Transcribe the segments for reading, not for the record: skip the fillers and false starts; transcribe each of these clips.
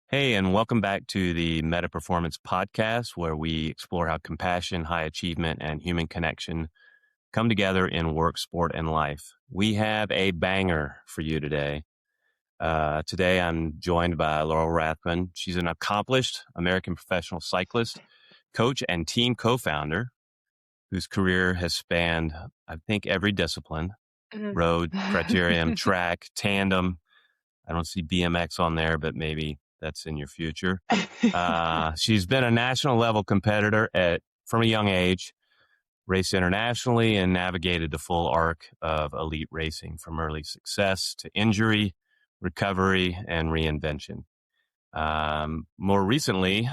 Hey, and welcome back to the Meta Performance Podcast, where we explore how compassion, high achievement, and human connection come together in work, sport, and life. We have a banger for you today. Today, I'm joined by Laurel Rathbun. She's an accomplished American professional cyclist, coach, and team co-founder whose career has spanned, I think, every discipline: Mhm. road, criterium, track, tandem. I don't see BMX on there, but maybe that's in your future. She's been a national level competitor from a young age, raced internationally, and navigated the full arc of elite racing from early success to injury, recovery, and reinvention. More recently,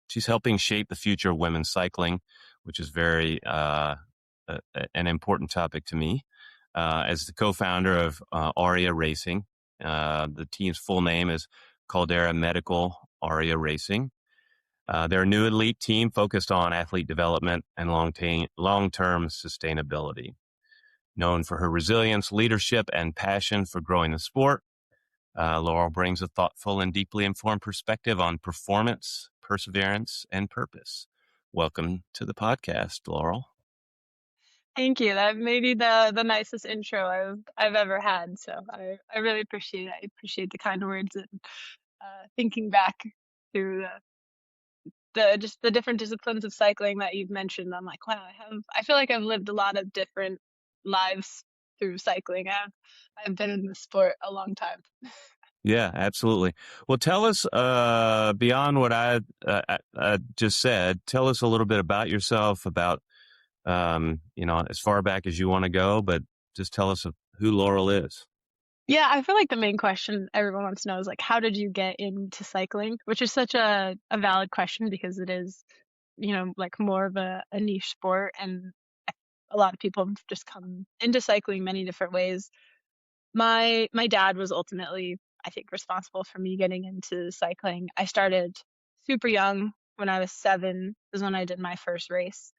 she's helping shape the future of women's cycling, which is very an important topic to me. As the co-founder of Aria Racing, the team's full name is Caldera Medical Aria Racing. They're a new elite team focused on athlete development and long-term sustainability. Known for her resilience, leadership, and passion for growing the sport, Laurel brings a thoughtful and deeply informed perspective on performance, perseverance, and purpose. Welcome to the podcast, Laurel. Thank you. That may be the nicest intro I've ever had. So I really appreciate it. I appreciate the kind words and thinking back through the just the different disciplines of cycling that you've mentioned. I'm like, wow, I feel like I've lived a lot of different lives through cycling. I've been in the sport a long time. Yeah, absolutely. Well, tell us, beyond what I just said, tell us a little bit about yourself, about, as far back as you want to go, but just tell us who Laurel is. Yeah, I feel like the main question everyone wants to know is like, how did you get into cycling? Which is such a valid question because it is, like more of a niche sport, and a lot of people have just come into cycling many different ways. My dad was ultimately, I think, responsible for me getting into cycling. I started super young. When I was 7 is when I did my first race.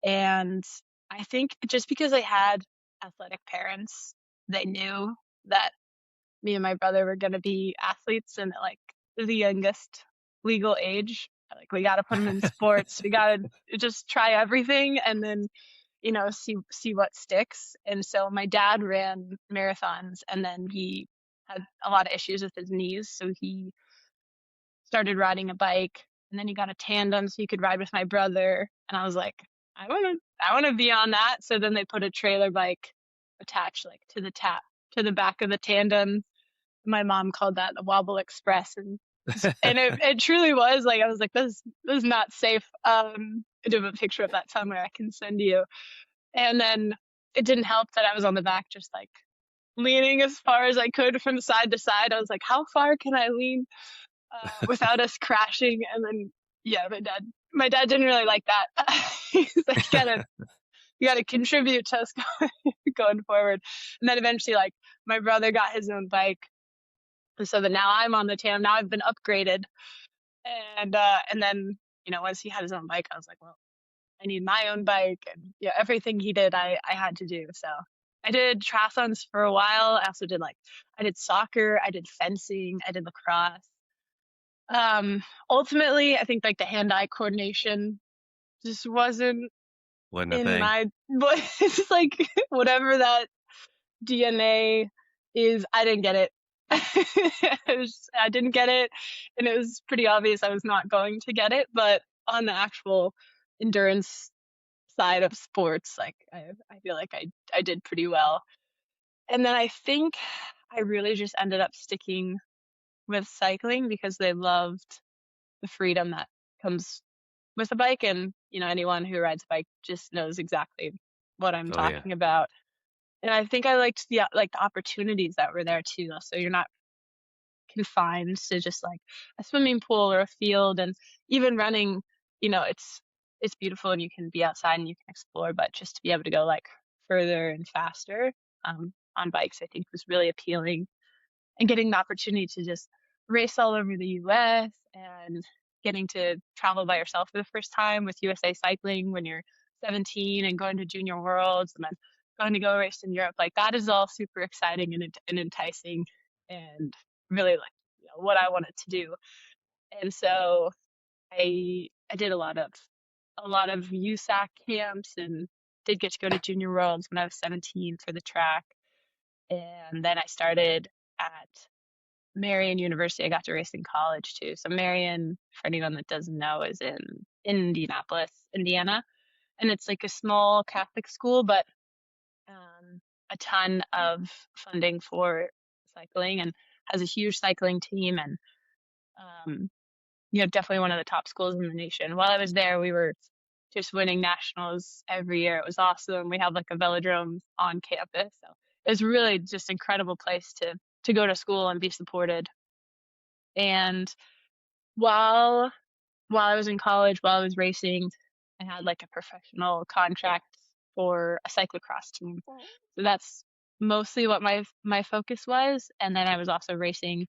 And I think just because I had athletic parents, they knew that me and my brother were going to be athletes and at like the youngest legal age. Like we got to put them in sports. We got to just try everything and then, see what sticks. And so my dad ran marathons and then he had a lot of issues with his knees, so he started riding a bike and then he got a tandem so he could ride with my brother. And I was like, I want to be on that. So then they put a trailer bike attached like to the back of the tandem. My mom called that the Wobble Express, and it truly was like I was like this is not safe. I do have a picture of that somewhere I can send you. And then it didn't help that I was on the back just like leaning as far as I could from side to side. I was like, how far can I lean without us crashing? And then yeah, my dad didn't really like that. He's like, you gotta contribute to us going forward. And then eventually, like my brother got his own bike, so that now I'm on the tandem. Now I've been upgraded, and then once he had his own bike, I was like, well, I need my own bike, and yeah, everything he did, I had to do. So I did triathlons for a while. I also did I did soccer, I did fencing, I did lacrosse. Ultimately, I think like the hand-eye coordination just wasn't Wasn't a in thing. my, but it's just like whatever that DNA is, I didn't get it. I didn't get it, and it was pretty obvious I was not going to get it. But on the actual endurance side of sports, like I feel like I did pretty well. And then I think I really just ended up sticking with cycling because they loved the freedom that comes with a bike, and anyone who rides a bike just knows exactly what I'm Oh, yeah. talking about. And I think I liked the opportunities that were there too. So you're not confined to just like a swimming pool or a field, and even running, it's beautiful and you can be outside and you can explore, but just to be able to go like further and faster on bikes, I think was really appealing. And getting the opportunity to just race all over the US and getting to travel by yourself for the first time with USA Cycling when you're 17, and going to junior worlds and then going to go race in Europe, like that is all super exciting and enticing, and really like what I wanted to do. And so I did a lot of USAC camps and did get to go to Junior Worlds when I was 17 for the track. And then I started at Marion University. I got to race in college too. So Marion, for anyone that doesn't know, is in Indianapolis, Indiana. And it's like a small Catholic school, but a ton of funding for cycling and has a huge cycling team and um, definitely one of the top schools in the nation. While I was there, we were just winning nationals every year. It was awesome. We had like a velodrome on campus. So it was really just incredible place to go to school and be supported. And while while I was in college, while I was racing, I had like a professional contract for a cyclocross team. So that's mostly what my focus was. And then I was also racing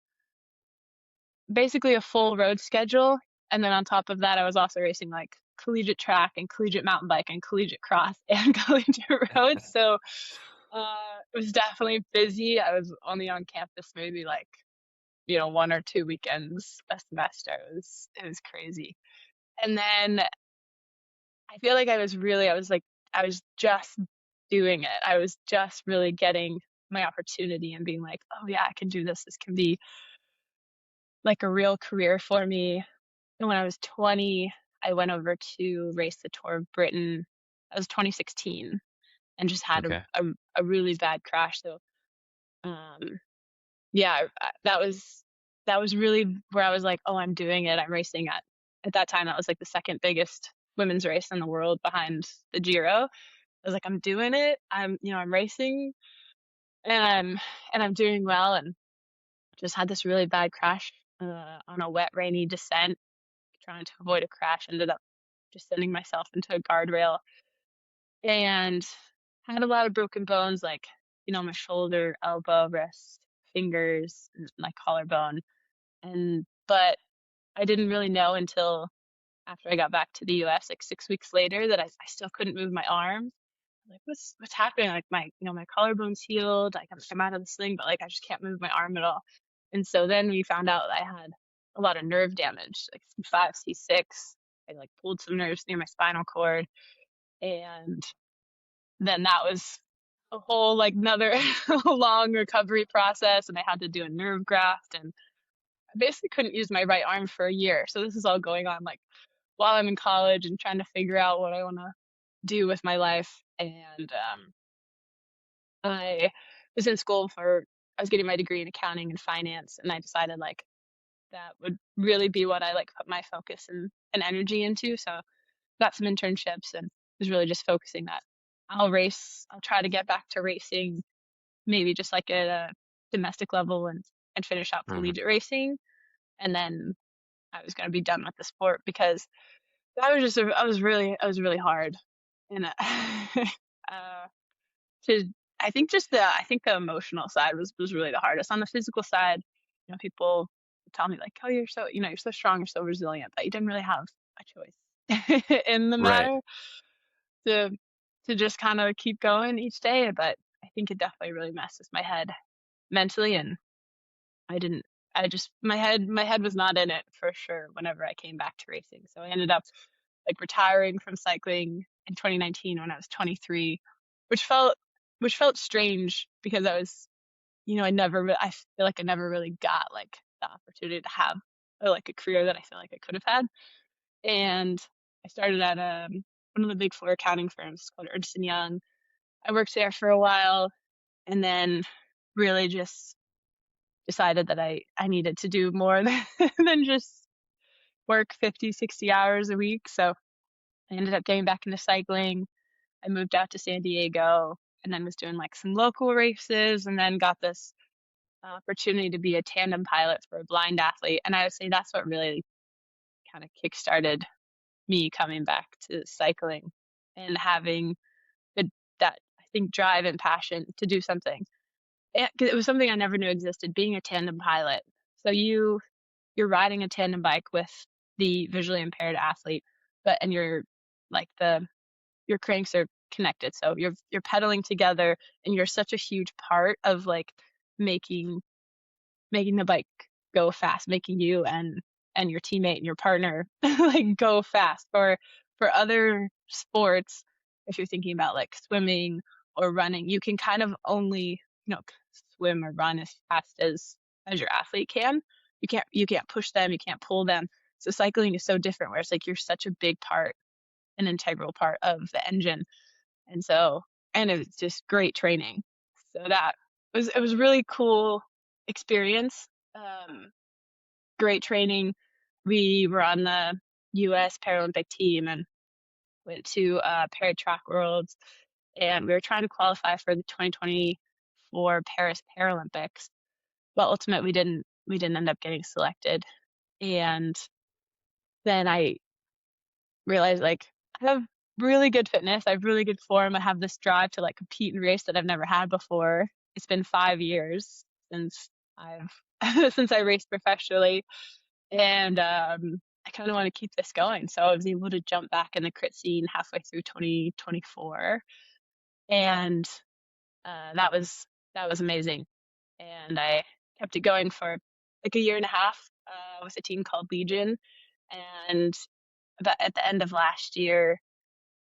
basically a full road schedule. And then on top of that, I was also racing like collegiate track and collegiate mountain bike and collegiate cross and collegiate roads. So it was definitely busy. I was only on campus maybe like, 1 or 2 weekends a semester. It was crazy. And then I feel like I was just doing it. I was just really getting my opportunity and being like, oh yeah, I can do this. This can be like a real career for me. And when I was 20, I went over to race the Tour of Britain. That was 2016 and just had Okay. a really bad crash. So, um, yeah, that was really where I was like, oh, I'm doing it. I'm racing at that time. That was like the second biggest women's race in the world behind the Giro. I was like, I'm doing it. I'm racing and I'm doing well and just had this really bad crash on a wet, rainy descent, trying to avoid a crash. Ended up just sending myself into a guardrail and had a lot of broken bones, like, my shoulder, elbow, wrist, fingers, and my collarbone. But I didn't really know until after I got back to the US, like 6 weeks later, that I still couldn't move my arms. Like, what's happening? Like my collarbone's healed. Like I'm out of the sling, but like I just can't move my arm at all. And so then we found out that I had a lot of nerve damage, like C5, C6. I like pulled some nerves near my spinal cord, and then that was a whole like another long recovery process. And I had to do a nerve graft, and I basically couldn't use my right arm for a year. So this is all going on like while I'm in college and trying to figure out what I want to do with my life. And I was in school I was getting my degree in accounting and finance, and I decided like that would really be what I like put my focus and energy into. So got some internships and was really just focusing that I'll try to get back to racing, maybe just like at a domestic level and finish out Hmm. collegiate racing. And then I was going to be done with the sport because that was just, I was really hard. And uh, to I think the emotional side was really the hardest. On the physical side, people tell me like, oh, you're so strong, you're so resilient, but you didn't really have a choice in the Right. matter to just kind of keep going each day. But I think it definitely really messed with my head mentally, and I didn't. I just my head was not in it for sure whenever I came back to racing. So I ended up like retiring from cycling in 2019 when I was 23, which felt strange because I feel like I never really got like the opportunity to have like a career that I feel like I could have had. And I started at one of the big four accounting firms called Ernst& Young. I worked there for a while and then really just decided that I needed to do more than just work 50, 60 hours a week. So I ended up getting back into cycling. I moved out to San Diego and then was doing like some local races and then got this opportunity to be a tandem pilot for a blind athlete. And I would say that's what really kind of kickstarted me coming back to cycling and having the, that I think drive and passion to do something. It was something I never knew existed, being a tandem pilot. So you're riding a tandem bike with the visually impaired athlete, and you're like your cranks are connected. So you're pedaling together and you're such a huge part of like making the bike go fast, making you and your teammate and your partner like go fast. For other sports, if you're thinking about like swimming or running, you can kind of only, swim or run as fast as your athlete can. You can't push them, you can't pull them. So cycling is so different where it's like you're such a big part, an integral part of the engine. And so, and it was just great training. So it was really cool experience. Great training. We were on the U.S. Paralympic team and went to Para Track Worlds, and we were trying to qualify for the 2024 Paris Paralympics. But ultimately, we didn't end up getting selected. And then I realized like I have really good fitness, I have really good form, I have this drive to like compete and race that I've never had before. It's been 5 years since I've since I raced professionally, and I kind of want to keep this going. So I was able to jump back in the crit scene halfway through 2024, and that was amazing. And I kept it going for like a year and a half with a team called Legion. And at the end of last year,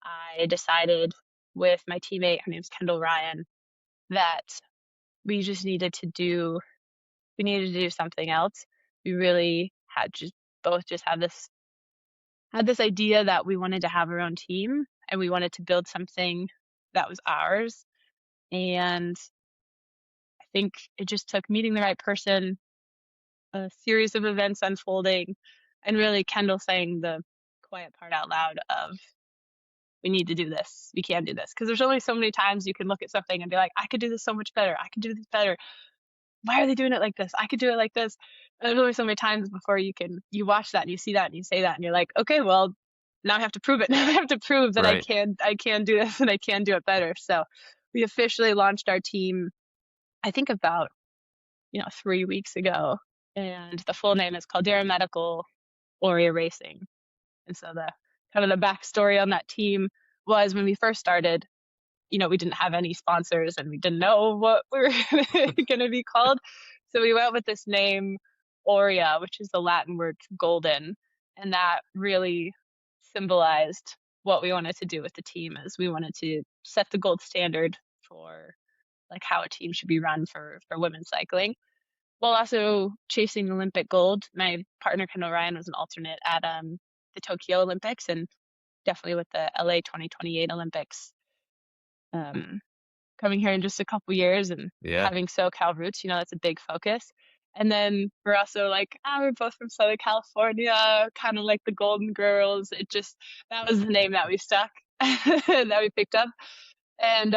I decided with my teammate, her name's Kendall Ryan, that we just needed to do something else. We really had just both just had this idea that we wanted to have our own team and we wanted to build something that was ours. And I think it just took meeting the right person, a series of events unfolding, and really Kendall saying the quiet part out loud of, we need to do this. We can do this. Because there's only so many times you can look at something and be like, I could do this so much better. I could do this better. Why are they doing it like this? I could do it like this. And there's only so many times before you watch that and you see that and you say that and you're like, okay, well, now I have to prove it. Now I have to prove that Right. I can do this and I can do it better. So we officially launched our team, I think about, 3 weeks ago. And the full name is Caldera Medical Aurea Racing. And so the kind of the backstory on that team was when we first started, we didn't have any sponsors and we didn't know what we were going to be called. So we went with this name, Aurea, which is the Latin word golden. And that really symbolized what we wanted to do with the team, is we wanted to set the gold standard for like how a team should be run for women's cycling, while also chasing Olympic gold. My partner, Kendall Ryan, was an alternate at the Tokyo Olympics and definitely with the LA 2028 Olympics coming here in just a couple years, and Yeah. having SoCal roots, that's a big focus. And then we're also like, we're both from Southern California, kind of like the Golden Girls. That was the name that we stuck, that we picked up. And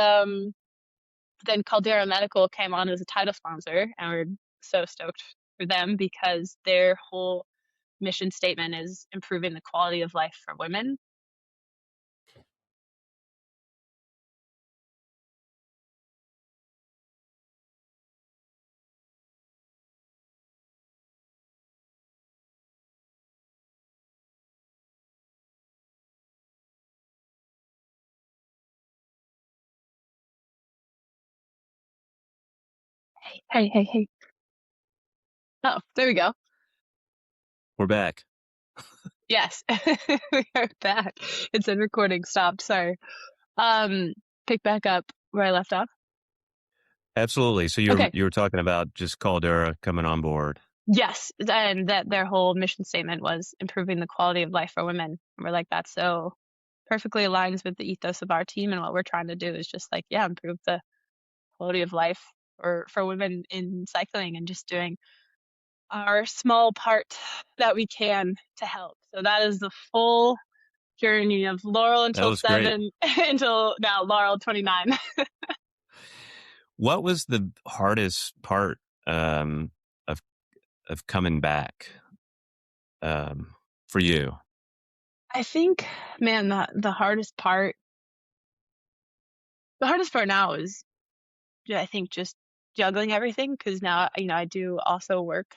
then Caldera Medical came on as a title sponsor, and we're so stoked for them because their whole mission statement is improving the quality of life for women. Hey, hey, hey. Oh, there we go. We're back. Yes, we are back. It said recording stopped. Sorry. Um, Pick back up where I left off. Absolutely. So Okay. you were talking about just Caldera coming on board. Yes, and that their whole mission statement was improving the quality of life for women. And we're like, that so perfectly aligns with the ethos of our team, and what we're trying to do is just like, improve the quality of life for women in cycling and just doing our small part that we can to help. So that is the full journey of Laurel That until was great. 7 until now Laurel 29. What was the hardest part of coming back for you? I think, man, the hardest part now is, I think, just juggling everything, because now, I do also work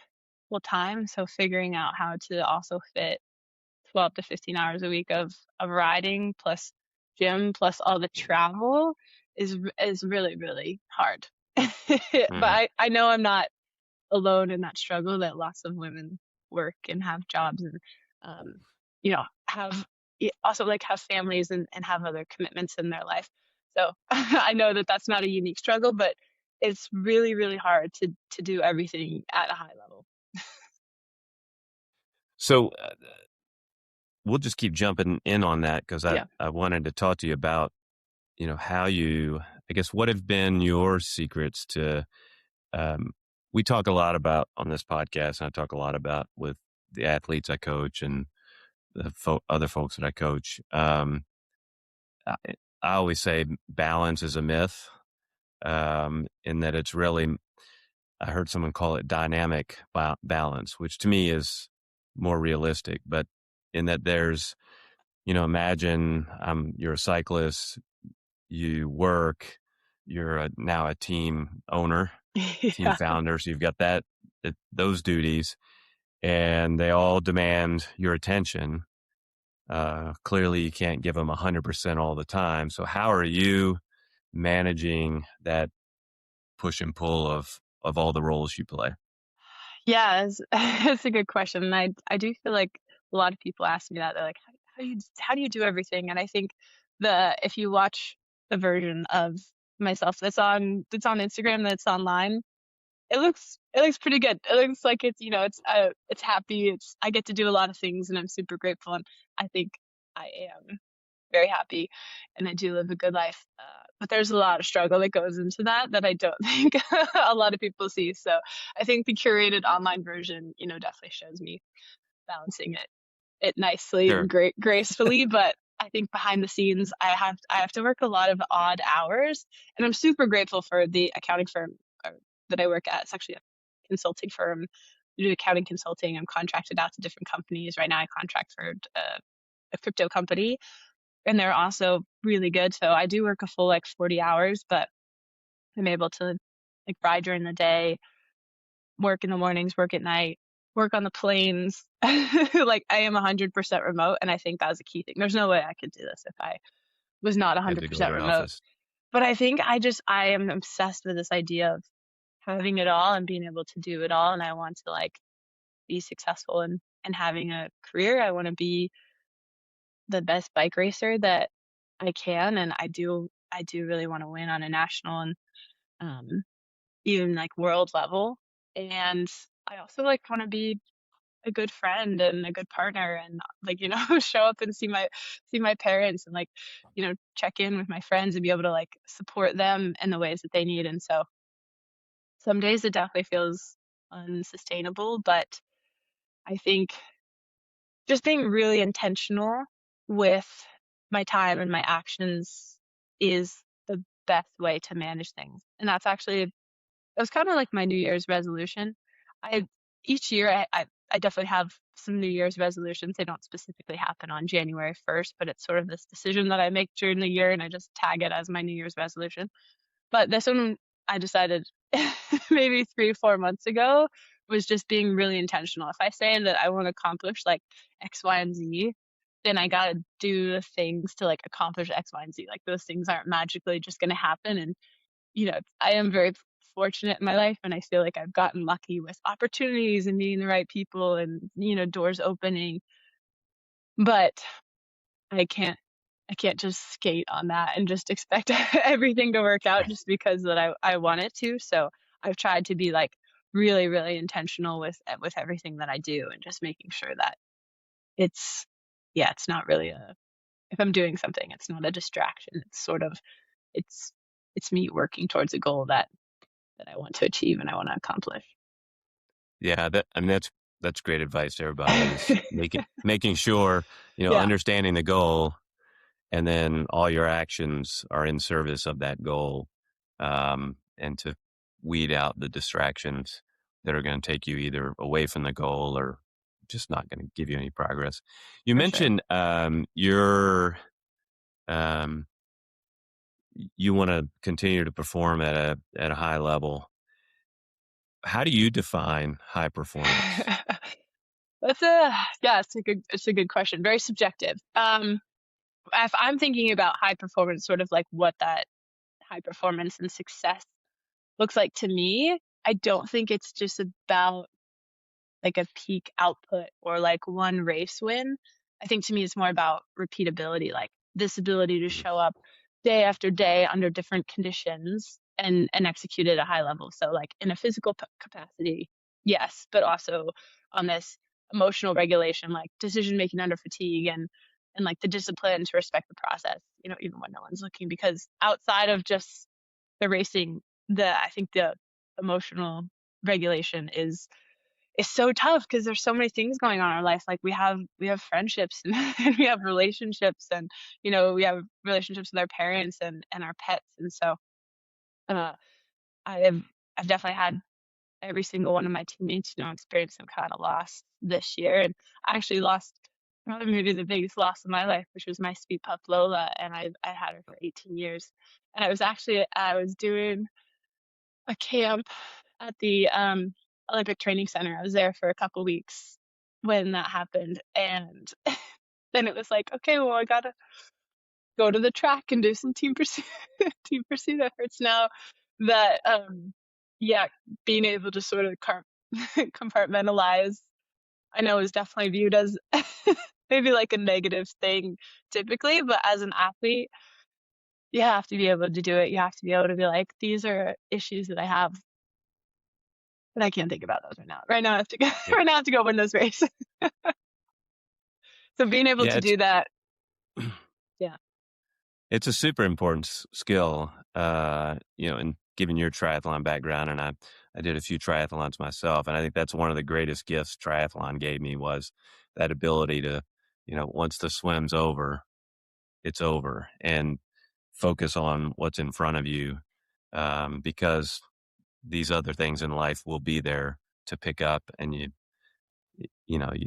full time. So figuring out how to also fit 12 to 15 hours a week of riding plus gym plus all the travel is really, really hard. But Mm. I know I'm not alone in that struggle, that lots of women work and have jobs and, have also like have families and have other commitments in their life. So I know that that's not a unique struggle, but it's really, really hard to do everything at a high level. So we'll just keep jumping in on that because Yeah. I wanted to talk to you about, how you, I guess, what have been your secrets to, we talk a lot about on this podcast, and I talk a lot about with the athletes I coach and the other folks that I coach. I, I always say balance is a myth, in that it's really, I heard someone call it dynamic balance, which to me is more realistic, but in that there's, imagine you're a cyclist, you work, you're now a team owner, team Yeah. founder. So you've got those duties, and they all demand your attention. Clearly you can't give them 100% all the time. So how are you managing that push and pull of all the roles you play? Yeah, it's a good question. And I do feel like a lot of people ask me that. They're like, how do you do everything? And I think if you watch the version of myself that's on Instagram, that's online, it looks pretty good. It looks like it's happy. I get to do a lot of things and I'm super grateful, and I think I am very happy and I do live a good life. But there's a lot of struggle that goes into that I don't think a lot of people see. So I think the curated online version, definitely shows me balancing it nicely and Sure. gracefully. But I think behind the scenes, I have to work a lot of odd hours, and I'm super grateful for the accounting firm that I work at. It's actually a consulting firm. I do accounting consulting. I'm contracted out to different companies. Right now, I contract for a crypto company, and they're also really good. So I do work a full like 40 hours, but I'm able to like ride during the day, work in the mornings, work at night, work on the planes. Like I am 100% remote, and I think that was a key thing. There's no way I could do this if I was not You have to go to 100% an remote. office. But I think I am obsessed with this idea of having it all and being able to do it all, and I want to like be successful and having a career. I want to be the best bike racer that I can, and I do really want to win on a national and um, even like world level. And I also like want to be a good friend and a good partner, and like show up and see my parents, and like check in with my friends and be able to like support them in the ways that they need. And so some days it definitely feels unsustainable, but I think just being really intentional with my time and my actions is the best way to manage things. And that's actually, it was kind of like my New Year's resolution. I Each year I definitely have some New Year's resolutions. They don't specifically happen on January 1st, but it's sort of this decision that I make during the year, and I just tag it as my New Year's resolution. But this one I decided maybe 3 or 4 months ago was just being really intentional. If I say that I want to accomplish like X, Y, and Z, then I gotta do the things to like accomplish X, Y, and Z. Like those things aren't magically just gonna happen. And I am very fortunate in my life, and I feel like I've gotten lucky with opportunities and meeting the right people and doors opening. But I can't I can't just skate on that and just expect everything to work out Right. just because that I want it to. So I've tried to be like really, really intentional with everything that I do, and just making sure that it's yeah, it's not really if I'm doing something, it's not a distraction. It's sort of it's it's me working towards a goal that I want to achieve and I want to accomplish. Yeah, that's great advice to everybody is making sure, Yeah, understanding the goal, and then all your actions are in service of that goal, and to weed out the distractions that are going to take you either away from the goal or just not going to give you any progress. You for sure. mentioned um, you want to continue to perform at a high level. How do you define high performance? That's a yeah, it's a good question. Very subjective. If I'm thinking about high performance, sort of like what that high performance and success looks like to me, I don't think it's just about like a peak output or like one race win. I think to me it's more about repeatability, like this ability to show up day after day under different conditions and execute at a high level. So like in a physical capacity, yes, but also on this emotional regulation, like decision making under fatigue and like the discipline to respect the process, even when no one's looking, because outside of just the racing, I think the emotional regulation is so tough because there's so many things going on in our life. Like we have friendships and we have relationships and we have relationships with our parents and our pets. And so uh I've definitely had every single one of my teammates experience some kind of loss this year. And I actually lost probably maybe the biggest loss of my life, which was my sweet pup Lola, and I had her for 18 years. And I was doing a camp at the Olympic Training Center. I was there for a couple weeks when that happened, and then it was like, okay, well, I gotta go to the track and do some team pursuit, team pursuit efforts now. That yeah, being able to sort of compartmentalize, I know is definitely viewed as maybe like a negative thing typically, but as an athlete, you have to be able to do it. You have to be able to be like, these are issues that I have, but I can't think about those right now. Right now I have to go. Yeah, Right now I have to go win those races. So being able yeah, to do that, yeah, it's a super important skill. And given your triathlon background, and I did a few triathlons myself, and I think that's one of the greatest gifts triathlon gave me was that ability to, once the swim's over, it's over, and focus on what's in front of you, because these other things in life will be there to pick up, and you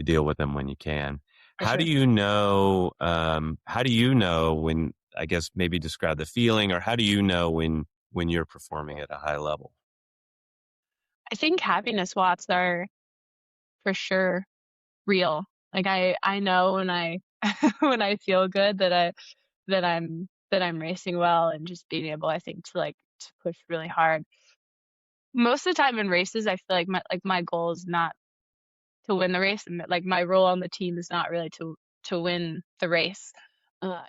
deal with them when you can. for How do sure. you know? How do you know when? I guess maybe describe the feeling, or how do you know when you're performing at a high level? I think happiness watts are for sure real. Like I know when I when I feel good that I'm racing well and just being able, I think, to push really hard. Most of the time in races, I feel like my goal is not to win the race, and like my role on the team is not really to win the race.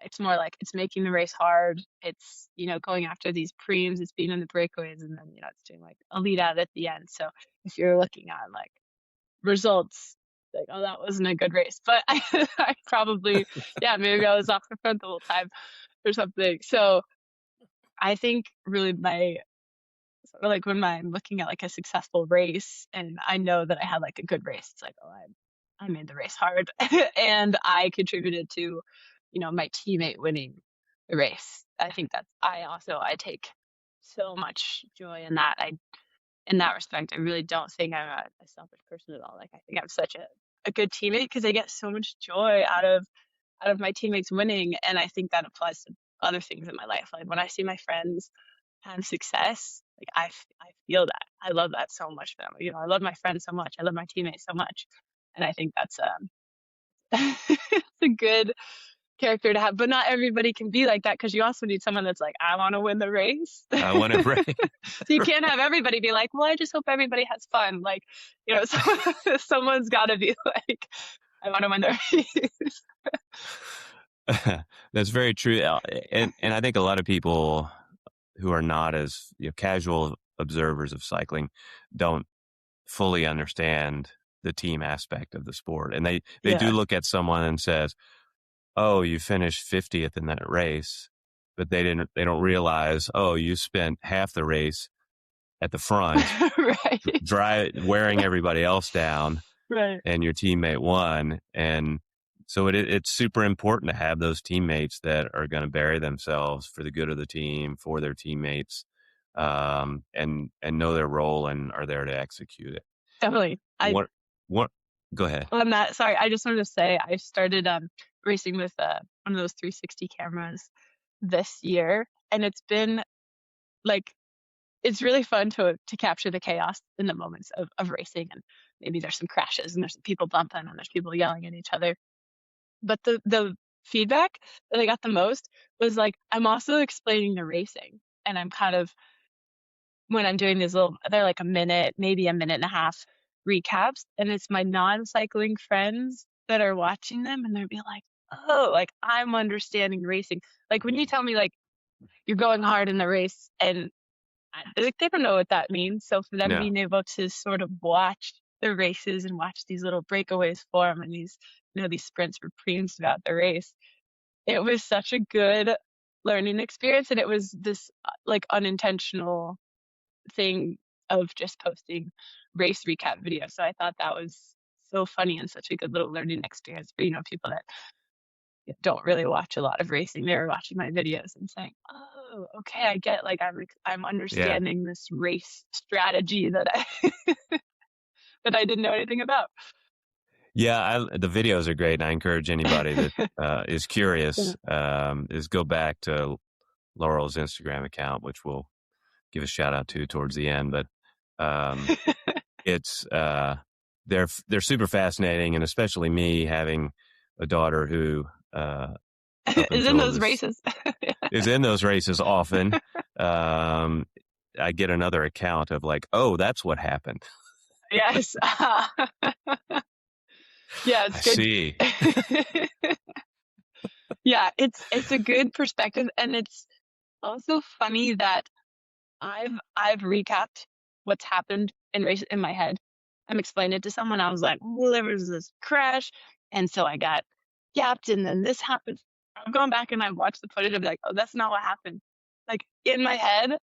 It's more like it's making the race hard. It's going after these preems. It's being in the breakaways, and then it's doing like a lead out at the end. So if you're looking at like results, like, oh, that wasn't a good race, but I probably, yeah, maybe I was off the front the whole time or something. So I think really my sort of like when I'm looking at like a successful race and I know that I had like a good race, it's like, oh, I made the race hard and I contributed to, my teammate winning the race. I think I take so much joy in that. In that respect, I really don't think I'm a selfish person at all. Like I think I'm such a good teammate because I get so much joy out of my teammates winning, and I think that applies to other things in my life. Like when I see my friends have success, like I feel that. I love that so much for them. I love my friends so much. I love my teammates so much, and I think that's it's a good character to have. But not everybody can be like that because you also need someone that's like, I want to win the race. I want to break. So you can't have everybody be like, well, I just hope everybody has fun. Like, someone's got to be like, I want to win the race. That's very true, and I think a lot of people who are not as casual observers of cycling don't fully understand the team aspect of the sport, and they do Yeah. look at someone and says, "Oh, you finished 50th in that race," but they don't realize, oh, you spent half the race at the front, Right. wearing everybody else down, Right. and your teammate won. And so it's super important to have those teammates that are going to bury themselves for the good of the team, for their teammates, and know their role and are there to execute it. Definitely. What, go ahead. On that, sorry, I just wanted to say I started racing with one of those 360 cameras this year, and it's been like it's really fun to capture the chaos in the moments of racing, and maybe there's some crashes and there's some people bumping and there's people yelling at each other. But the feedback that I got the most was like, I'm also explaining the racing, and I'm kind of when I'm doing these they're like a minute, maybe a minute and a half recaps, and it's my non-cycling friends that are watching them, and they'll be like, "Oh, like I'm understanding racing." Like when you tell me like you're going hard in the race, and like they don't know what that means. So for them No. being able to sort of watch the races and watch these little breakaways form and these, these sprints were preems throughout the race, it was such a good learning experience. And it was this like unintentional thing of just posting race recap videos. So I thought that was so funny and such a good little learning experience for, people that don't really watch a lot of racing. They were watching my videos and saying, "Oh, okay, I get like I'm Yeah. understanding this race strategy that I that I didn't know anything about." Yeah, the videos are great, and I encourage anybody that is curious is go back to Laurel's Instagram account, which we'll give a shout out to towards the end. But it's they're super fascinating, and especially me having a daughter who up Is in until those this races. is in those races often. I get another account of like, oh, that's what happened. Yes. Yeah, it's I good. see. Yeah, it's a good perspective, and it's also funny that I've recapped what's happened in race in my head. I'm explaining it to someone. I was like, well, there was this crash, and so I got gapped, and then this happened. I've gone back and I've watched the footage of like, oh, that's not what happened. Like in my head,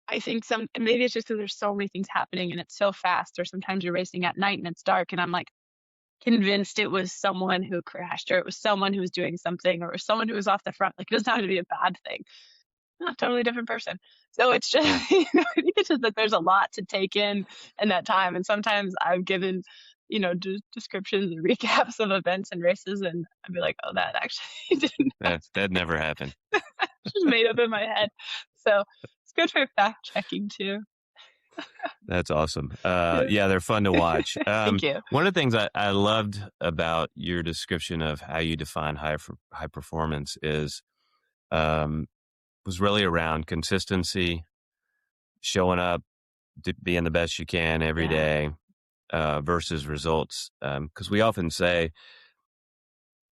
I think maybe it's just because there's so many things happening and it's so fast, or sometimes you're racing at night and it's dark, and I'm like convinced it was someone who crashed, or it was someone who was doing something, or it was someone who was off the front. Like it doesn't have to be a bad thing. A totally different person. So it's just, Yeah. I think it's just that there's a lot to take in that time. And sometimes I've given, descriptions and recaps of events and races, and I'd be like, oh, that actually didn't That never happened. just made up in my head. So it's good for fact checking too. That's awesome. Yeah, they're fun to watch. Thank you. One of the things I loved about your description of how you define high performance was really around consistency, showing up, being the best you can every Yeah. day, versus results. Because we often say,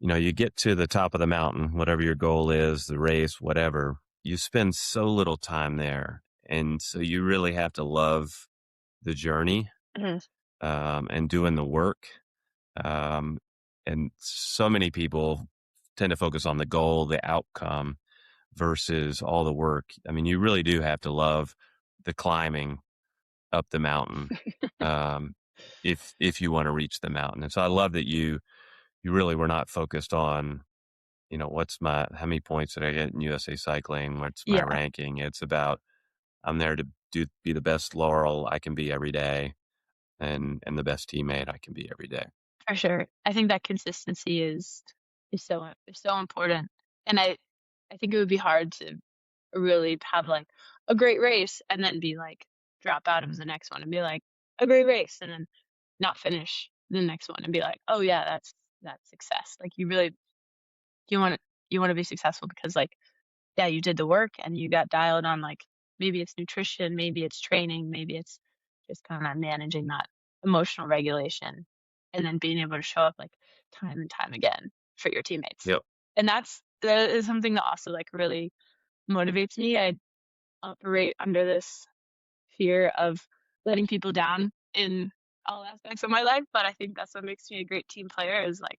you get to the top of the mountain, whatever your goal is, the race, whatever, you spend so little time there. And so you really have to love the journey, Mhm. and doing the work. And so many people tend to focus on the goal, the outcome, versus all the work. I mean, you really do have to love the climbing up the mountain, if you want to reach the mountain. And so I love that you really were not focused on, how many points did I get in USA Cycling? What's my Yeah, ranking? It's about, I'm there to be the best Laurel I can be every day, and the best teammate I can be every day. for sure. I think that consistency is so important. And I think it would be hard to really have like a great race and then be like drop out of the next one and be like a great race and then not finish the next one and be like, oh yeah, that's success. Like you want to you want to be successful because like yeah, you did the work and you got dialed on like maybe it's nutrition, maybe it's training, maybe it's just kind of managing that emotional regulation and then being able to show up like time and time again for your teammates. Yep. And that is something that also like really motivates me. I operate under this fear of letting people down in all aspects of my life, but I think that's what makes me a great team player is like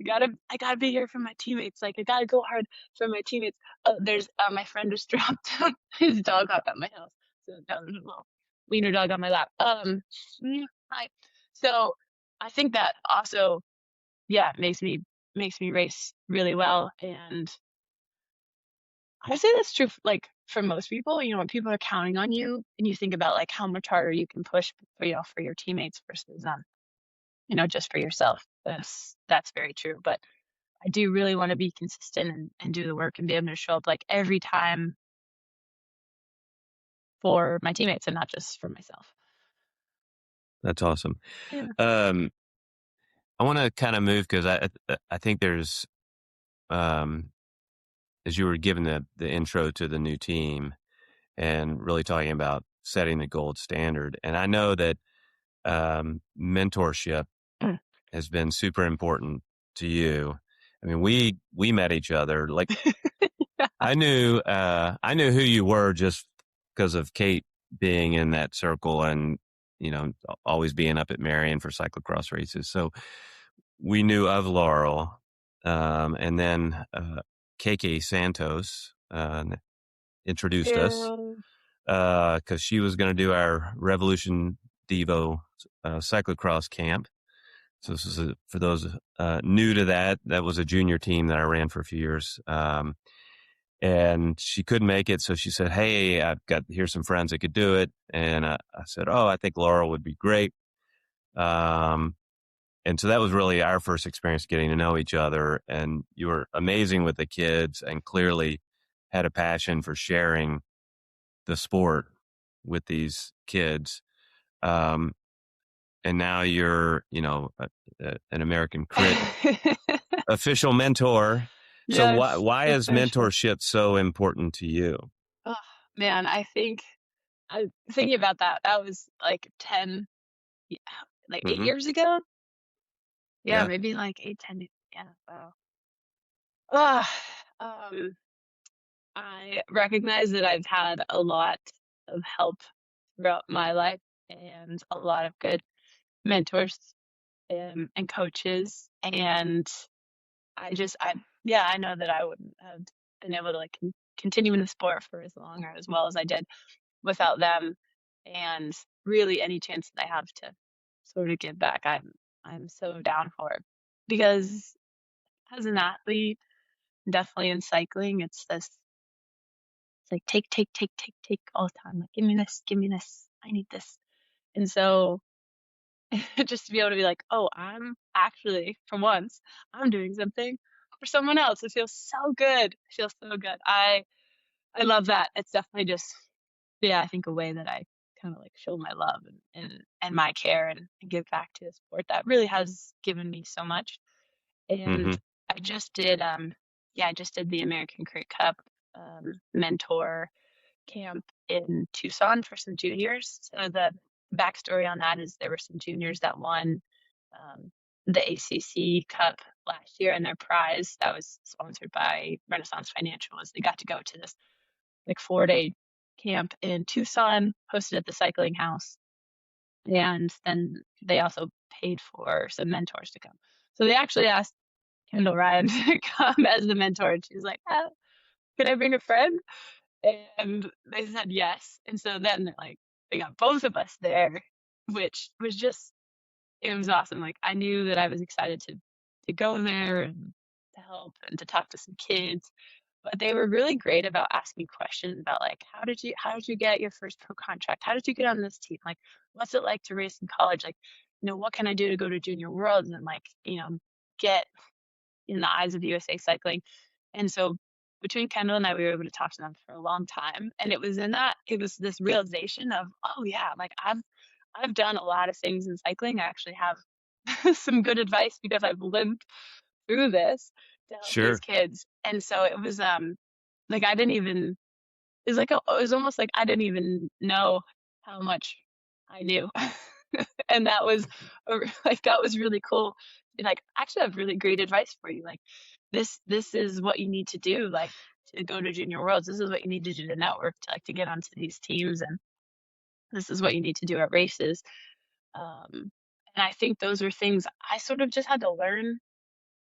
I gotta be here for my teammates. Like I gotta go hard for my teammates. There's my friend just dropped his dog off at my house. So now there's a little wiener dog on my lap. Hi. So I think that also, yeah, makes me race really well. And I say that's true like for most people, when people are counting on you and you think about like how much harder you can push for for your teammates versus just for yourself. That's very true. But I do really want to be consistent and do the work and be able to show up like every time for my teammates and not just for myself. That's awesome. Yeah. I want to kind of move because I think there's, as you were giving the intro to the new team and really talking about setting the gold standard. And I know that mentorship has been super important to you. I mean, we met each other. Like I knew who you were just because of Kate being in that circle and, always being up at Marion for cyclocross races. So we knew of Laurel. And then KK Santos introduced us because she was going to do our Revolution Devo cyclocross camp. So this is for those new to that was a junior team that I ran for a few years. And she couldn't make it. So she said, hey, here's some friends that could do it. And I said, oh, I think Laurel would be great. And so that was really our first experience getting to know each other. And you were amazing with the kids and clearly had a passion for sharing the sport with these kids. And now you're, an American Crit official mentor. So Yes, why is official. mentorship so important to you? Oh, man, I think I thinking about that. That was like 10, yeah, like 8 Mm-hmm. years ago. Yeah, Yeah. maybe like 8, 10. Yeah. Wow. Ah, I recognize that I've had a lot of help throughout my life and a lot of good mentors and coaches. And yeah, I know that I wouldn't have been able to like continue in the sport for as long or as well as I did without them. And really, any chance that I have to sort of give back, I'm so down for it because as an athlete, definitely in cycling, it's like take all the time. Like, give me this, I need this. And so just to be able to be like, oh, I'm actually, for once, I'm doing something for someone else. It feels so good. It feels so good. I love that. It's definitely just, yeah, I think a way that I kind of like show my love and my care and give back to the sport that really has given me so much. Mm-hmm. And I just did, I just did the American Crit Cup mentor camp in Tucson for some juniors. So the backstory on that is there were some juniors that won um, the ACC Cup last year, and their prize that was sponsored by Renaissance Financial was they got to go to this like 4-day camp in Tucson, hosted at the cycling house, and then they also paid for some mentors to come. So they actually asked Kendall Ryan to come as the mentor, and she's like, oh, "Can I bring a friend?" And they said yes. And so then like they got both of us there, which was just it was awesome. Like I knew that I was excited to go there and to help and to talk to some kids. But they were really great about asking questions about like how did you get your first pro contract? How did you get on this team? Like what's it like to race in college? Like, what can I do to go to junior worlds and like, get in the eyes of USA Cycling. And so between Kendall and I, we were able to talk to them for a long time. And it was this realization of, oh yeah, like I've done a lot of things in cycling. I actually have some good advice because I've lived through this to help these Sure. kids. And so it was like I didn't even it was like it was almost like I didn't even know how much I knew. And that was like that was really cool. Like, actually, I have really great advice for you. Like, this is what you need to do. Like, to go to Junior Worlds. This is what you need to do to network to like to get onto these teams, and this is what you need to do at races. And I think those were things I sort of just had to learn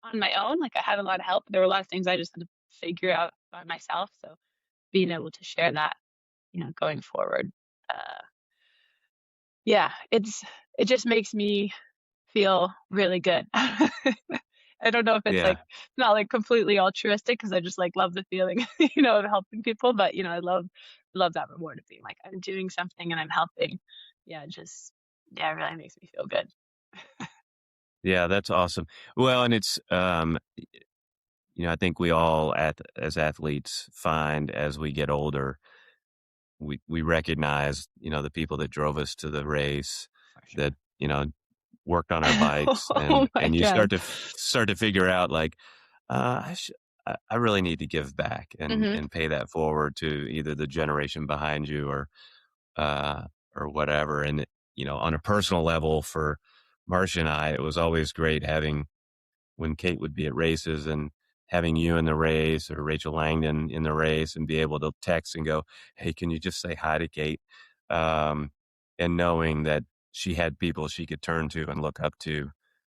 on my own. Like, I had a lot of help. There were a lot of things I just had to figure out by myself. So being able to share that, going forward, uh, yeah, it just makes me feel really good. I don't know if it's like Yeah. not like completely altruistic because I just like love the feeling, of helping people, but I love that reward of being like I'm doing something and I'm helping. Yeah, it really makes me feel good. Yeah. That's awesome. Well, and it's, I think we all as athletes find as we get older, we recognize, the people that drove us to the race For that, sure. worked on our bikes Oh and, my and you God. start to figure out like, I really need to give back and Hmm. and pay that forward to either the generation behind you uh, or whatever. And, on a personal level for Marcia and I, it was always great having when Kate would be at races and having you in the race or Rachel Langdon in the race and be able to text and go, "Hey, can you just say hi to Kate?" Um, and knowing that she had people she could turn to and look up to,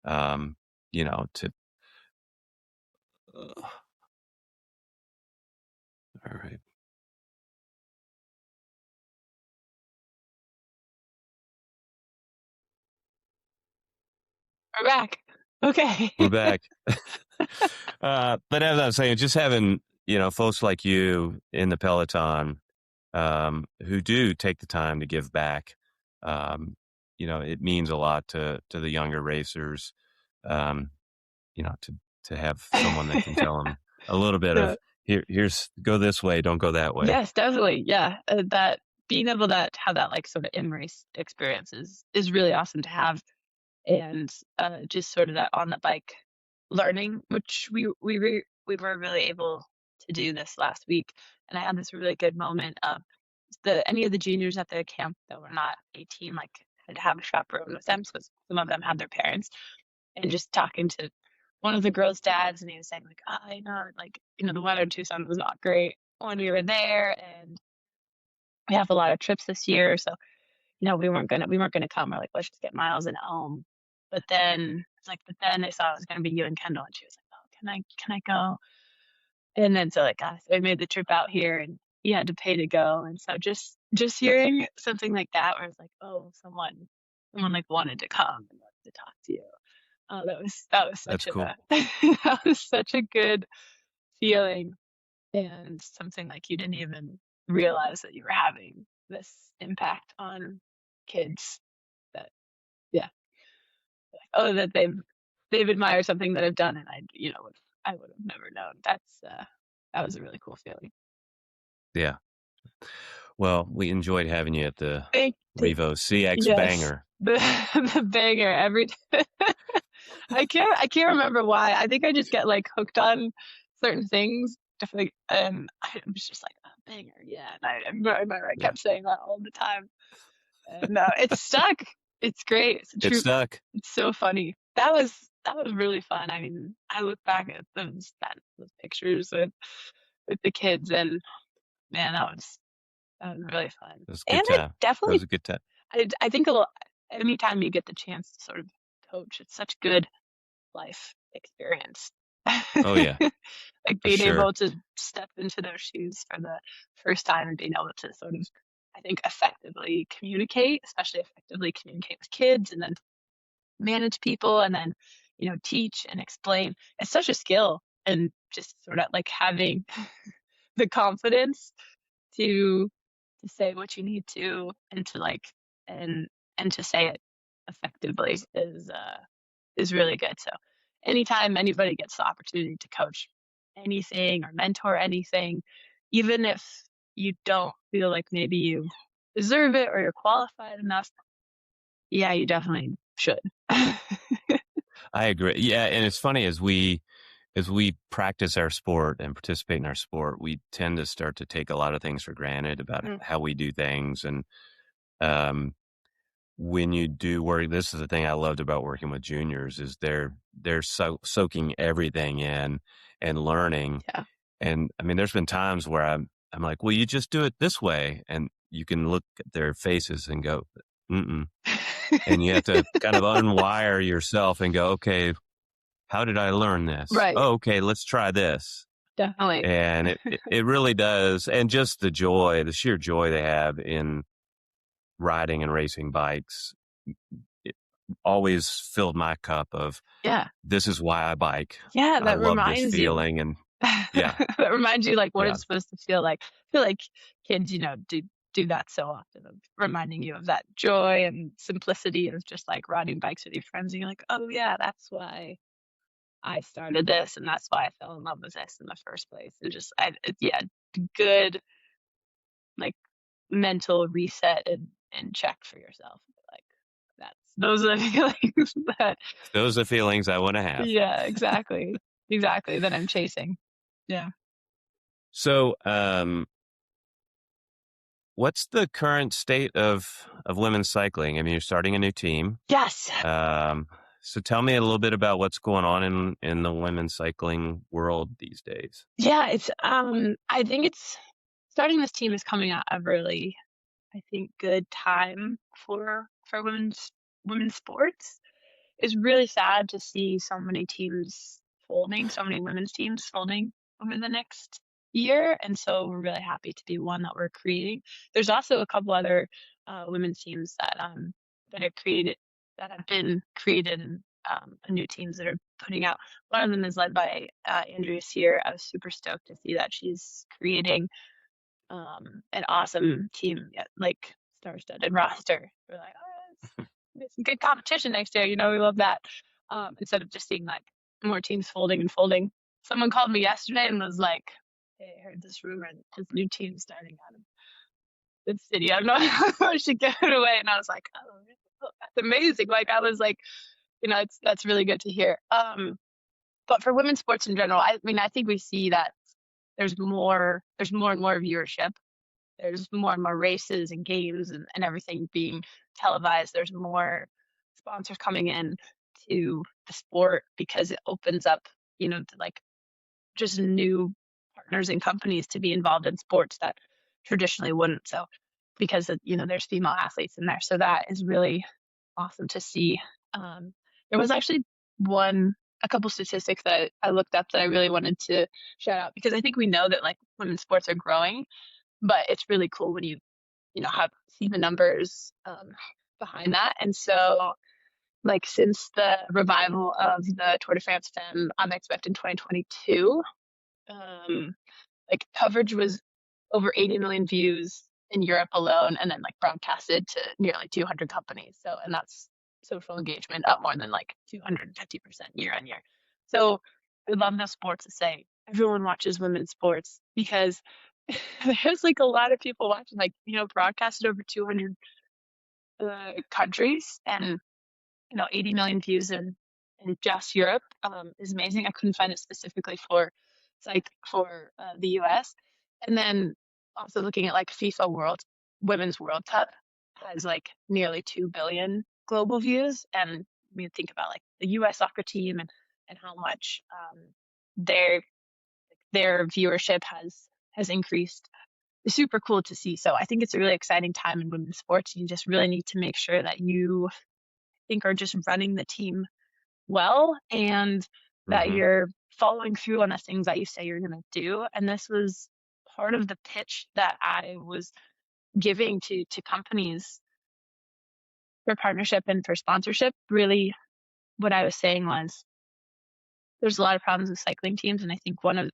um, to, all right, We're back. Okay. we're back. But as I was saying, just having, folks like you in the Peloton, who do take the time to give back. It means a lot to the younger racers, um, to have someone that can tell them a little bit Yeah. of here's go this way, don't go that way. Yes, definitely. Yeah. That being able to have that like sort of in race experience is really awesome to have. And just sort of that on the bike learning, which we were really able to do this last week. And I had this really good moment of any of the juniors at the camp that were not 18, like had to have a chaperone with them. So some of them had their parents, and just talking to one of the girls' dads, and he was saying like, I know, like, the weather in Tucson was not great when we were there, and we have a lot of trips this year, so we weren't gonna come. We're like, let's just get Miles and home. But then it's like, but then they saw it was gonna be you and Kendall, and she was like, oh, can I go? And then so like, so we made the trip out here, and he had to pay to go. And so just hearing something like that, where it's like, oh, someone like wanted to come and wanted to talk to you. Oh, that was That's such cool. that was such a good feeling, and something like you didn't even realize that you were having this impact on kids. That, yeah, oh, that they've admired something that I've done, and I would have never known. That was a really cool feeling. Yeah. Well, we enjoyed having you at the Thank Revo CX Yes, Banger. the banger every. I can't remember why. I think I just get like hooked on certain things. Definitely, and I was just like, oh, banger, yeah. And I remember I Yeah. kept saying that all the time. And it's stuck. It's great. It's a It true. stuck. It's so funny. That was really fun. I mean, I look back at those pictures with the kids, and man, that was really fun. It was a And good it time. It was definitely, a good time. I think a lot. Anytime you get the chance to sort of coach, it's such good life experience. Oh yeah, Like for being sure. able to step into those shoes for the first time and being able to sort of, I think, effectively communicate, especially effectively communicate with kids, and then manage people, and then, teach and explain. It's such a skill, and just sort of like having the confidence to say what you need to, and to like, and to say it effectively is really good. So anytime anybody gets the opportunity to coach anything or mentor anything, even if you don't feel like maybe you deserve it or you're qualified enough, yeah, you definitely should. I agree. Yeah, and it's funny as we practice our sport and participate in our sport, we tend to start to take a lot of things for granted about Mm, how we do things. And um, when you do work, this is the thing I loved about working with juniors is they're soaking everything in and learning. yeah. And I mean, there's been times where I'm like, well, you just do it this way, and you can look at their faces and go, mm-mm. And you have to kind of unwire yourself and go, okay, how did I learn this? Right. Oh, okay, let's try this. Definitely. And it really does. And just the sheer joy they have in riding and racing bikes, it always filled my cup of Yeah. this is why I bike. Yeah, I that love this reminds you. feeling. And yeah, That reminds you like what yeah, it's supposed to feel like. I feel like kids, do that so often, of reminding you of that joy and simplicity of just like riding bikes with your friends, and you're like, oh yeah, that's why I started this, and that's why I fell in love with this in the first place. And just, yeah, good like mental reset, and check for yourself. Like, those are the feelings that, those are feelings I want to have. yeah, exactly, that I'm chasing. Yeah. So, what's the current state of women's cycling? I mean, you're starting a new team. Yes. So tell me a little bit about what's going on in the women's cycling world these days. Yeah, it's I think it's starting this team is coming at a really, I think, good time for women's sports. It's really sad to see so many teams folding, so many women's teams folding over the next year, and so we're really happy to be one that we're creating. There's also a couple other women's teams that are created that have been created and new teams that are putting out. One of them is led by Andrea Sear. I was super stoked to see that she's creating an awesome team, yeah, like star-studded roster. We're like, it's good competition next year. We love that. Instead of just seeing like more teams folding and folding. Someone called me yesterday and was like, "Hey, I heard this rumor that this new team starting out of this city. I don't know how I should give it away." And I was like, "Oh, that's amazing!" Like I was like, that's really good to hear. But for women's sports in general, I mean, I think we see that there's more and more viewership. There's more and more races and games and everything being televised. There's more sponsors coming in to the sport because it opens up, to like just new partners and companies to be involved in sports that traditionally wouldn't. So because there's female athletes in there. So that is really awesome to see. There was actually a couple statistics that I looked up that I really wanted to shout out because I think we know that like women's sports are growing, but it's really cool when you have see the numbers behind that. And so like since the revival of the Tour de France Femme Amex in 2022, like coverage was over 80 million views in Europe alone, and then like broadcasted to nearly 200 companies. So, and that's social engagement up more than like 250% year on year. So I love those sports to say everyone watches women's sports because there's like a lot of people watching, like, broadcasted over 200 countries, and 80 million views in just Europe is amazing. I couldn't find it specifically for the US. And then also looking at like FIFA Women's World Cup has like nearly 2 billion global views. And I mean, think about like the US soccer team and how much their viewership has increased. It's super cool to see. So I think it's a really exciting time in women's sports. You just really need to make sure that you think are just running the team well and that you're following through on the things that you say you're going to do. And this was part of the pitch that I was giving to companies for partnership and for sponsorship. Really, what I was saying was there's a lot of problems with cycling teams, and I think one of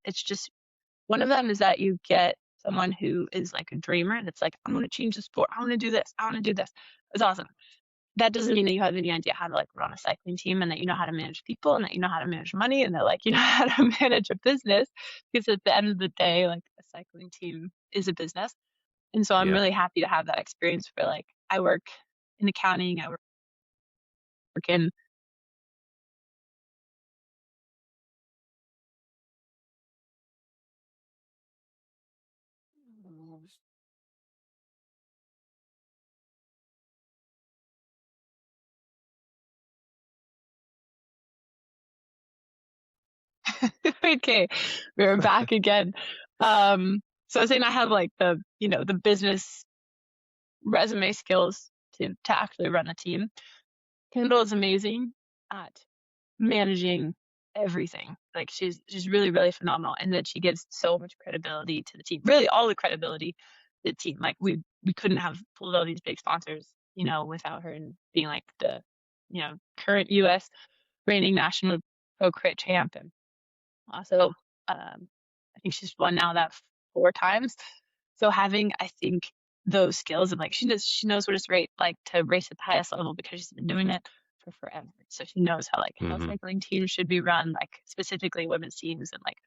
them is that you get someone who is like a dreamer and it's like, I want to change the sport. I want to do this. I want to do this. It's awesome. That doesn't mean that you have any idea how to like run a cycling team and that you know how to manage people and that you know how to manage money and that like you know how to manage a business, because at the end of the day, like a cycling team is a business. And so I'm really happy to have that experience where like I work in accounting, I work in okay, we're back again. So I was saying I have like the business resume skills to actually run a team. Kendall is amazing at managing everything. Like she's really, really phenomenal, and that she gives so much credibility to the team. Really, all the credibility to the team. Like we couldn't have pulled all these big sponsors, without her, and being like the, current U.S. reigning national pro crit champ, and also I think she's won now that 4 times. So having, I think, those skills of like she knows what it's like to race at the highest level because she's been doing it for forever. So she knows how how cycling teams should be run, like specifically women's teams, and like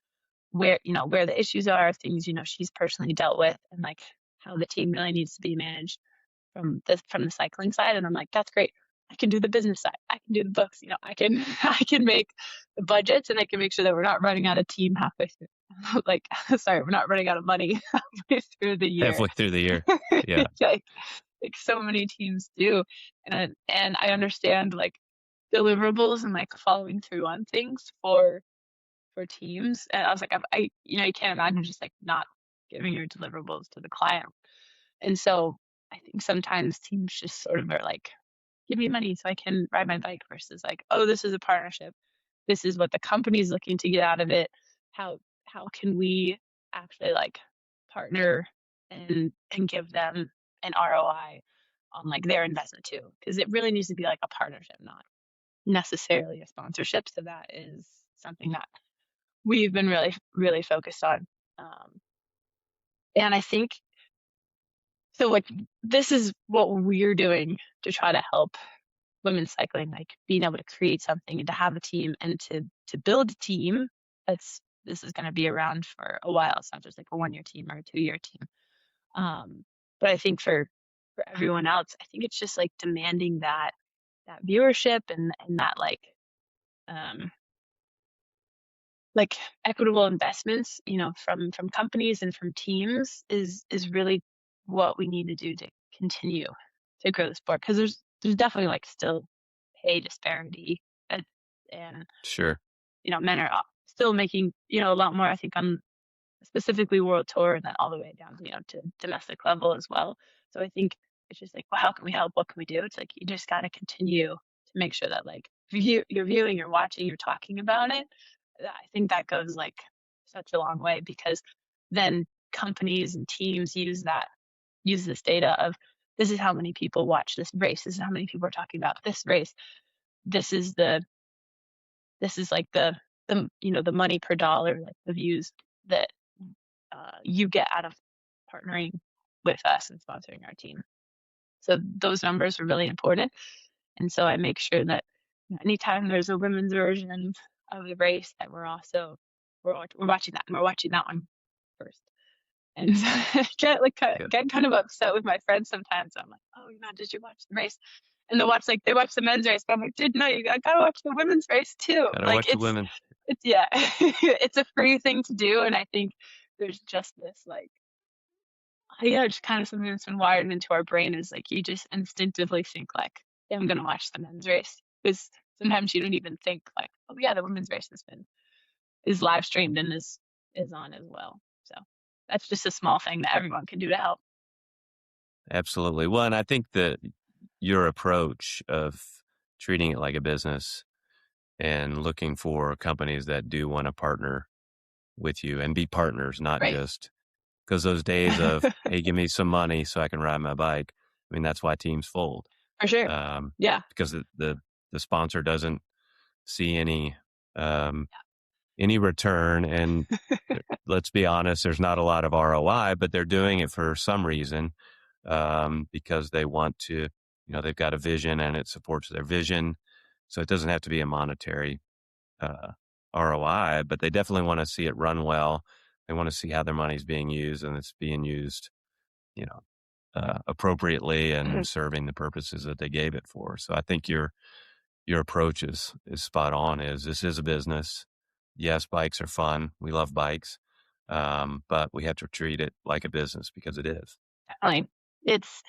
where the issues are, things she's personally dealt with, and like how the team really needs to be managed from the cycling side. And I'm like, that's great. I can do the business side. I can do the books. I can make the budgets, and I can make sure that we're not running out of team halfway through. like, sorry, we're not running out of money halfway through the year. Halfway through the year. Yeah, like so many teams do. And I understand like deliverables and like following through on things for teams. And I was like, you can't imagine just like not giving your deliverables to the client. And so I think sometimes teams just sort of are like, give me money so I can ride my bike versus like, oh, this is a partnership. This is what the company is looking to get out of it. How can we actually like partner and give them an ROI on like their investment too? Because it really needs to be like a partnership, not necessarily a sponsorship. So that is something that we've been really, really focused on. Um, and I think so like this is what we're doing to try to help women's cycling, like being able to create something and to have a team and to build a team that's this is going to be around for a while. It's not just like a 1 year team or a 2 year team. But I think for everyone else, I think it's just like demanding that viewership and that um like equitable investments, from companies and from teams is really what we need to do to continue to grow the sport because there's definitely like still pay disparity and sure. men are still making a lot more I think on specifically world tour and then all the way down to domestic level as well. So I think it's just like, well, how can we help? What can we do? It's like you just got to continue to make sure that like you're viewing, you're watching, you're talking about it. I think that goes like such a long way because then companies and teams use this data of this is how many people watch this race. This is how many people are talking about this race. This is like the money per dollar, like the views that you get out of partnering with us and sponsoring our team. So those numbers are really important. And so I make sure that anytime there's a women's version of the race that we're watching that and we're watching that one first. And get kind of upset with my friends sometimes. I'm like, oh, did you watch the race? And they watch the men's race, but I'm like, dude, no, I gotta watch the women's race too. Gotta Like watch the women. it's yeah, it's a free thing to do, and I think there's just this like just kind of something that's been wired into our brain is like you just instinctively think like, yeah, I'm gonna watch the men's race because sometimes you don't even think like, oh yeah, the women's race is live streamed and is on as well. So that's just a small thing that everyone can do to help. Absolutely. Well, and I think that your approach of treating it like a business and looking for companies that do want to partner with you and be partners, not Right. just because those days of, hey, give me some money so I can ride my bike. I mean, that's why teams fold. For sure. Yeah. Because the sponsor doesn't see any return. And let's be honest, there's not a lot of ROI, but they're doing it for some reason because they want to, they've got a vision and it supports their vision. So it doesn't have to be a monetary ROI, but they definitely want to see it run well. They want to see how their money's being used and it's being used, appropriately and serving the purposes that they gave it for. So I think your approach is spot on. This is a business. Yes, bikes are fun. We love bikes, but we have to treat it like a business because it is. Definitely. It's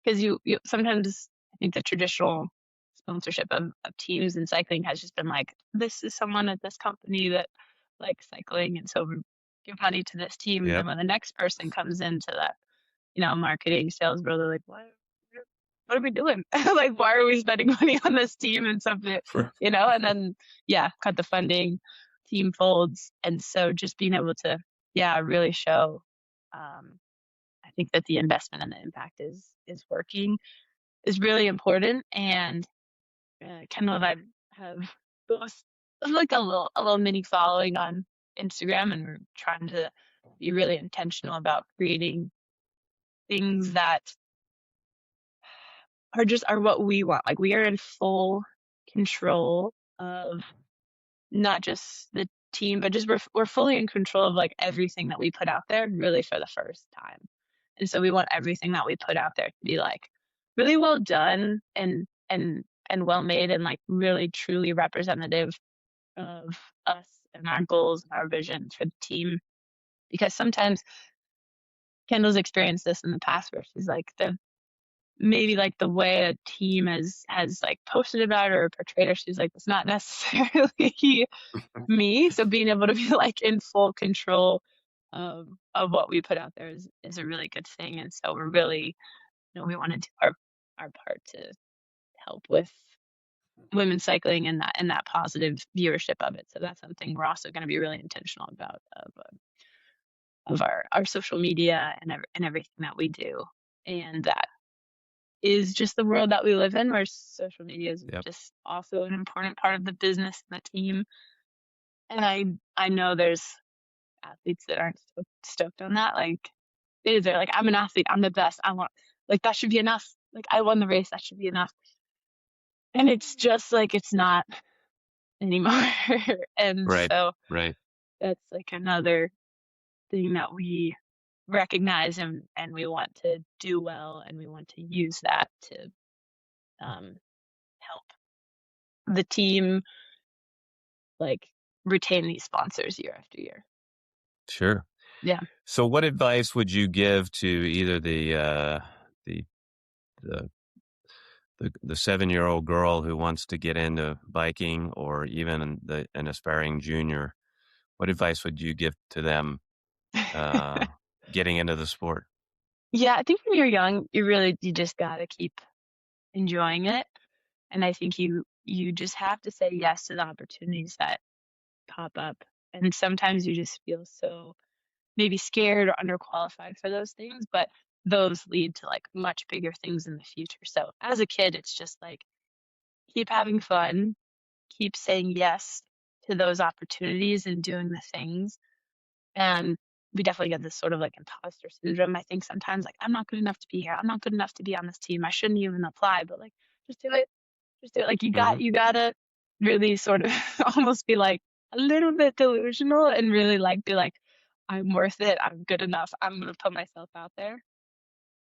because you sometimes I think the traditional sponsorship of teams in cycling has just been like, this is someone at this company that likes cycling, and so we give money to this team. And then Yep. when the next person comes into that, marketing, sales role, they're like, what are we doing? Like, why are we spending money on this team and something, and then, cut the funding, team folds. And so just being able to, really show, I think that the investment and the impact is working is really important. And Kendall and I have both like a little mmini following on Instagram, and we're trying to be really intentional about creating things that are what we want. Like we are in full control of not just the team, but just we're fully in control of like everything that we put out there really for the first time. And so we want everything that we put out there to be like really well done and well made and like really truly representative of us and our goals and our vision for the team. because sometimes Kendall's experienced this in the past where she's like maybe like the way a team has like posted about her or portrayed her, she's like, it's not necessarily me. So being able to be like in full control of what we put out there is a really good thing. And so we're really, we want to do our part to help with women's cycling and that positive viewership of it. So that's something we're also going to be really intentional about of our social media and everything that we do. And that is just the world that we live in, where social media is Yep. just also an important part of the business and the team. And I know there's athletes that aren't stoked on that. Like they're like, I'm an athlete, I'm the best. I want like that should be enough. Like I won the race, that should be enough. And it's just like it's not anymore. And Right. so Right. that's like another thing that we recognize and we want to do well and we want to use that to help the team like retain these sponsors year after year. Sure. Yeah. So what advice would you give to either the the the 7-year-old girl who wants to get into biking or even an aspiring junior? What advice would you give to them getting into the sport? Yeah, I think when you're young, you just gotta keep enjoying it. And I think you just have to say yes to the opportunities that pop up. And sometimes you just feel so maybe scared or underqualified for those things, but those lead to like much bigger things in the future. So as a kid, it's just like keep having fun, keep saying yes to those opportunities and doing the things. And we definitely get this sort of like imposter syndrome. I think sometimes like I'm not good enough to be here. I'm not good enough to be on this team. I shouldn't even apply, but like just do it. Just do it. Like Hmm. you gotta really sort of almost be like a little bit delusional and really like be like, I'm worth it. I'm good enough. I'm gonna put myself out there.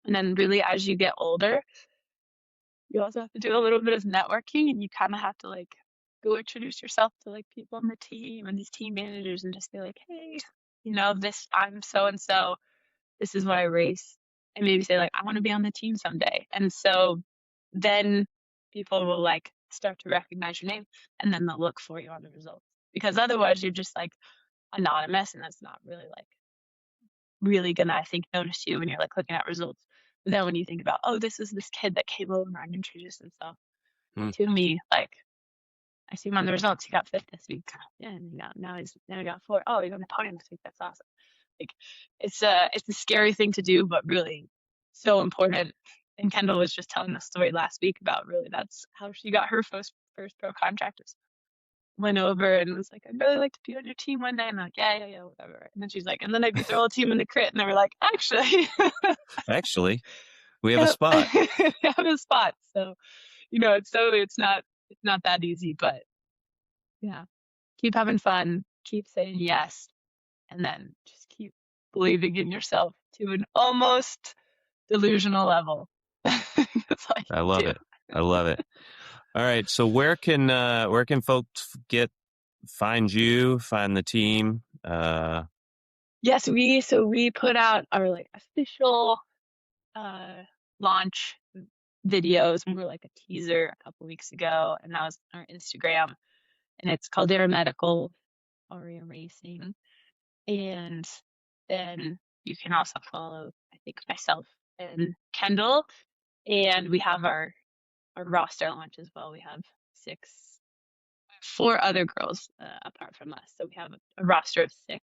And then really as you get older, you also have to do a little bit of networking and you kind of have to like go introduce yourself to like people on the team and these team managers and just be like, hey, this I'm so and so. This is what I race. And maybe say like, I want to be on the team someday. And so then people will like start to recognize your name and then they'll look for you on the results. Because otherwise you're just like anonymous and that's not really like really gonna, I think, notice you when you're like looking at results. But then when you think about, oh, this is this kid that came over and introduced himself Hmm. to me, like I see him on the results. He got fifth this week. Yeah, and now he got four. Oh, he's on the podium this week. That's awesome. Like it's a scary thing to do, but really so important. And Kendall was just telling the story last week about really that's how she got her first pro contract. Went over and was like, I'd really like to be on your team one day. And I'm like, yeah, whatever. And then she's like, and then I beat the whole team in the crit. And they were like, actually, Actually, we have a yep, spot. I have a spot. So, it's not that easy, but yeah, keep having fun, keep saying yes, and then just keep believing in yourself to an almost delusional level. That's all I you love can it. I love it. All right. So where can folks find you, find the team? Yes, we put out our like official uh launch videos. We were like a teaser a couple weeks ago, and that was on our Instagram, and it's called Air Medical Aria Racing. And then you can also follow, I think, myself and Kendall, and we have our roster launch as well. We have four other girls apart from us, so we have a roster of six,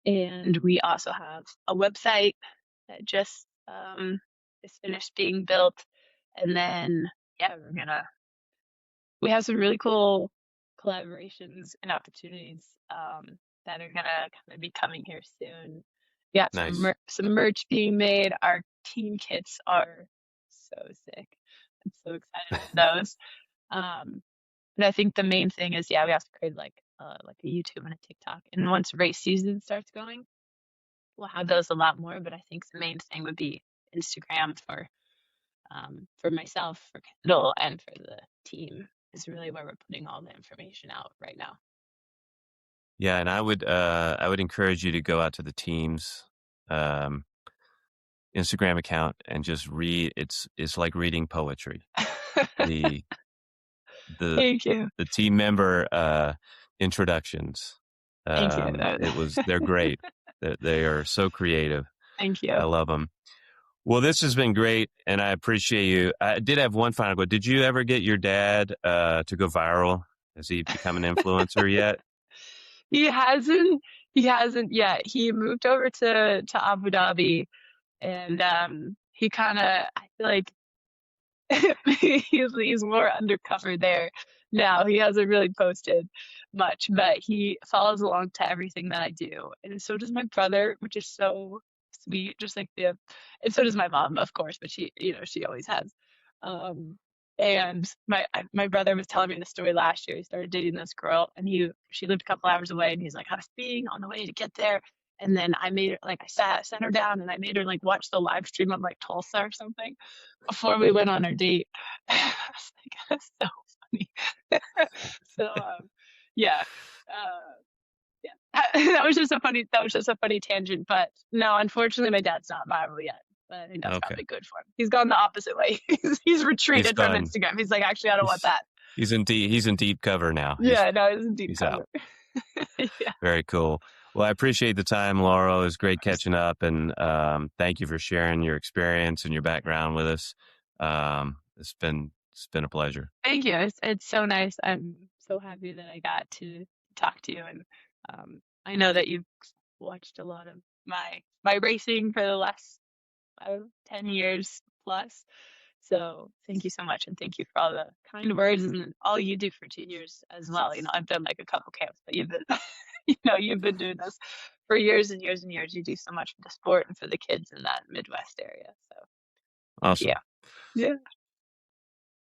and we also have a website that just is finished being built, and then yeah, we have some really cool collaborations and opportunities that are gonna kind of be coming here soon. We got Nice. some merch being made. Our team kits are so sick. I'm so excited for those. Um, but I think the main thing is, yeah, we have to create like a YouTube and a TikTok. And once race season starts going, we'll have those a lot more. But I think the main thing would be Instagram for myself, for Kendall, and for the team is really where we're putting all the information out right now. Yeah, and I would encourage you to go out to the team's um, Instagram account and just read. It's like reading poetry. The the Thank you. the team member introductions. Thank you. They're great. They are so creative. Thank I you. love them. Well, this has been great, and I appreciate you. I did have one final question. Did you ever get your dad to go viral? Has he become an influencer yet? He hasn't he hasn't yet. He moved over to Abu Dhabi and he kind of I feel like he's more undercover there now. He hasn't really posted much, but he follows along to everything that I do. And so does my brother, which is so sweet, just like the and so does my mom, of course, but she always has. Um and my brother was telling me the story last year. He started dating this girl and she lived a couple hours away and he's like, I was being on the way to get there. And then I made her like I sat her down and I made her like watch the live stream of like Tulsa or something before we went on our date. I was like, that's so funny. So yeah, yeah. That was just a funny tangent. But no, unfortunately, my dad's not viral yet. But I think that's Okay, probably good for him. He's gone the opposite way. He's he's retreated from gone. Instagram. He's like, actually, I don't want He's that. he's in deep cover now. Yeah, no, it's a deep He's out. cover. Yeah, Very cool. Well, I appreciate the time, Laurel. It was great of course. catching up, and thank you for sharing your experience and your background with us. It's been a pleasure. Thank you. It's so nice. I'm so happy that I got to talk to you, and I know that you've watched a lot of my racing for the last 10 years plus. So thank you so much, and thank you for all the kind words and all you do for juniors as well. I've done like a couple camps, but you've been, you've been doing this for years and years and years. You do so much for the sport and for the kids in that Midwest area. So thank you. Awesome. Yeah.